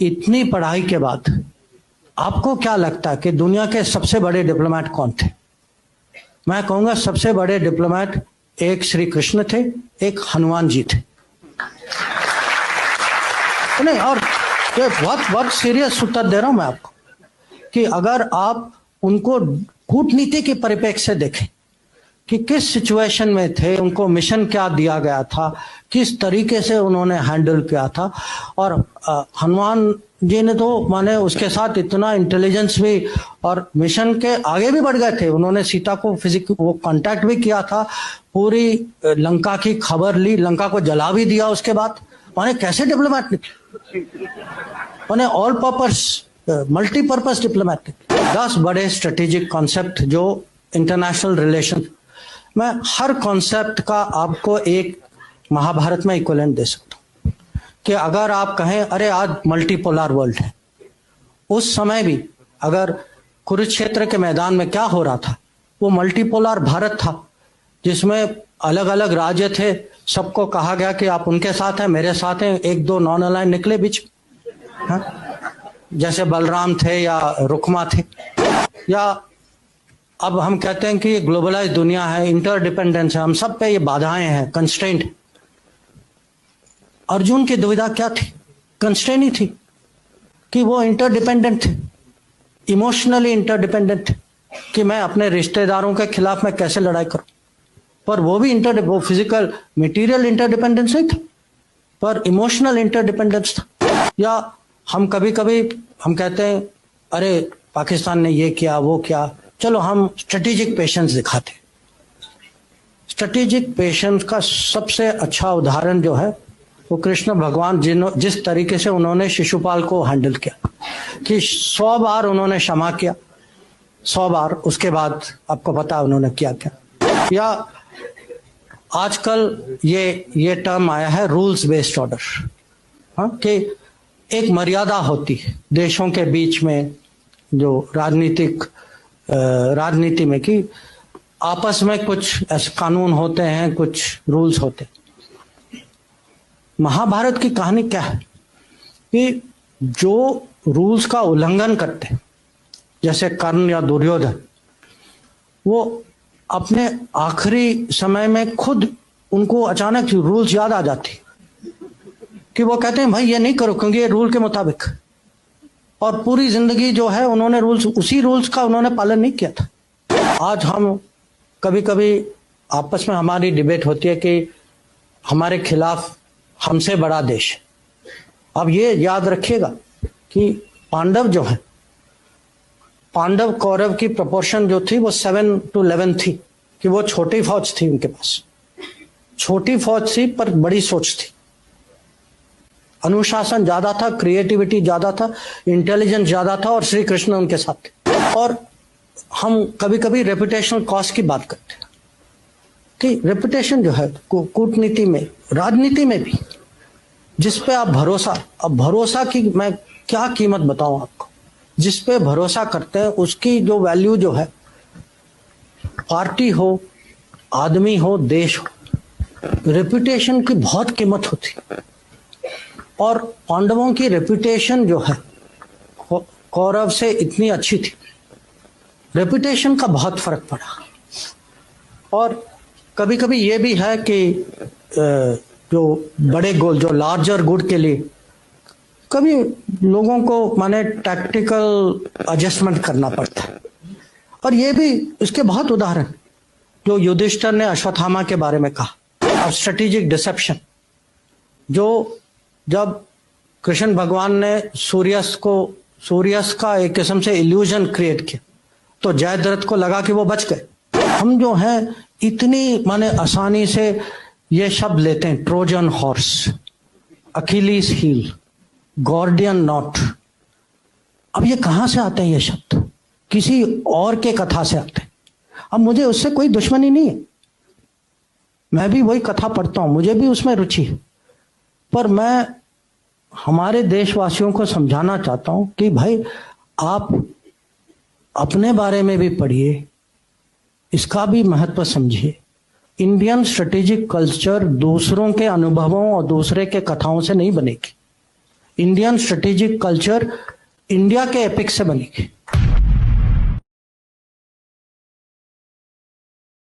इतनी पढ़ाई के बाद आपको क्या लगता है कि दुनिया के सबसे बड़े डिप्लोमेट कौन थे? मैं कहूंगा सबसे बड़े डिप्लोमेट एक श्री कृष्ण थे, एक हनुमान जी थे। नहीं, और ये बहुत सीरियस उत्तर दे रहा हूं मैं आपको कि अगर आप उनको कूटनीति के परिप्रेक्ष्य से देखें कि किस सिचुएशन में थे, उनको मिशन क्या दिया गया था, किस तरीके से उन्होंने हैंडल किया था। और हनुमान जी ने तो माने उसके साथ इतना इंटेलिजेंस भी और मिशन के आगे भी बढ़ गए थे। उन्होंने सीता को वो कांटेक्ट भी किया था, पूरी लंका की खबर ली, लंका को जला भी दिया उसके बाद। माने कैसे डिप्लोमेट निकले, माने ऑल पर्पस मल्टीपर्पस डिप्लोमेट निकले। 10 बड़े स्ट्रेटेजिक कॉन्सेप्ट जो इंटरनेशनल रिलेशन मैं हर कॉन्सेप्ट का आपको एक महाभारत में इक्विवेलेंट दे सकता हूं कि अगर आप कहें अरे आज मल्टीपोलर वर्ल्ड है, उस समय भी अगर कुरुक्षेत्र के मैदान में क्या हो रहा था, वो मल्टीपोलर भारत था जिसमें अलग अलग राज्य थे। सबको कहा गया कि आप उनके साथ हैं, मेरे साथ हैं, एक दो नॉन अलाइन निकले बीच, जैसे बलराम थे या रुक्मा थे। या अब हम कहते हैं कि ग्लोबलाइज दुनिया है, इंटरडिपेंडेंस है, हम सब पे ये बाधाएं हैं, कंस्ट्रेंट। अर्जुन की दुविधा क्या थी? कंस्ट्रेंट ही थी कि वो इंटरडिपेंडेंट थे, इमोशनली इंटरडिपेंडेंट थे कि मैं अपने रिश्तेदारों के खिलाफ मैं कैसे लड़ाई करूं। पर वो भी वो फिजिकल मटेरियल इंटरडिपेंडेंस नहीं था, पर इमोशनल इंटरडिपेंडेंस था। या हम कभी कभी हम कहते हैं अरे पाकिस्तान ने ये किया वो किया, चलो हम स्ट्रेटेजिक पेशेंस दिखाते। स्ट्रेटेजिक पेशेंस का सबसे अच्छा उदाहरण जो है वो कृष्ण भगवान जिस तरीके से उन्होंने शिशुपाल को हैंडल किया कि 100 बार उन्होंने क्षमा किया, 100 बार, उसके बाद आपको पता उन्होंने किया क्या। या आजकल ये टर्म आया है रूल्स बेस्ड ऑर्डर, कि एक मर्यादा होती है देशों के बीच में, जो राजनीति में, कि आपस में कुछ ऐसे कानून होते हैं, कुछ रूल्स होते हैं। महाभारत की कहानी क्या है कि जो रूल्स का उल्लंघन करते हैं, जैसे कर्ण या दुर्योधन, वो अपने आखिरी समय में खुद उनको अचानक रूल्स याद आ जाती कि वो कहते हैं भाई ये नहीं करो क्योंकि ये रूल के मुताबिक, और पूरी जिंदगी जो है उन्होंने उसी रूल्स का उन्होंने पालन नहीं किया था। आज हम कभी कभी आपस में हमारी डिबेट होती है कि हमारे खिलाफ हमसे बड़ा देश। अब ये याद रखिएगा कि पांडव जो है, पांडव कौरव की प्रोपोर्शन जो थी वो 7-11 थी, कि वो छोटी फौज थी, उनके पास छोटी फौज थी पर बड़ी सोच थी, अनुशासन ज्यादा था, क्रिएटिविटी ज्यादा था, इंटेलिजेंस ज्यादा था, और श्री कृष्ण उनके साथ थे। और हम कभी कभी रेपुटेशनल कॉस्ट की बात करते हैं कि रेपुटेशन जो है कूटनीति में, राजनीति में भी, जिस पे आप भरोसा, अब भरोसा की मैं क्या कीमत बताऊं आपको, जिस पे भरोसा करते हैं उसकी जो वैल्यू जो है, पार्टी हो, आदमी हो, देश हो, रेपुटेशन की बहुत कीमत होती। और पांडवों की रेपुटेशन जो है कौरव से इतनी अच्छी थी, रेपुटेशन का बहुत फर्क पड़ा। और कभी कभी ये भी है कि जो बड़े गोल, जो लार्जर गुड के लिए कभी लोगों को माने टैक्टिकल एडजस्टमेंट करना पड़ता है। और ये भी इसके बहुत उदाहरण, जो युधिष्ठिर ने अश्वत्थामा के बारे में कहा, अब स्ट्रेटेजिक डिसेप्शन, जो जब कृष्ण भगवान ने सूर्यस का एक किस्म से इल्यूजन क्रिएट किया तो जयद्रथ को लगा कि वो बच गए। हम जो हैं इतनी माने आसानी से ये शब्द लेते हैं, Trojan horse, Achilles heel, Gordian knot. अब ये कहां से आते हैं ये शब्द? किसी और के कथा से आते हैं। अब मुझे उससे कोई दुश्मनी नहीं है, मैं भी वही कथा पढ़ता हूं, मुझे भी उसमें रुचि है, पर मैं हमारे देशवासियों को समझाना चाहता हूं कि भाई आप अपने बारे में भी पढ़िए, इसका भी महत्व समझिए। इंडियन स्ट्रेटेजिक कल्चर दूसरों के अनुभवों और दूसरे के कथाओं से नहीं बनेगी। इंडियन स्ट्रेटेजिक कल्चर इंडिया के एपिक से बनेगी।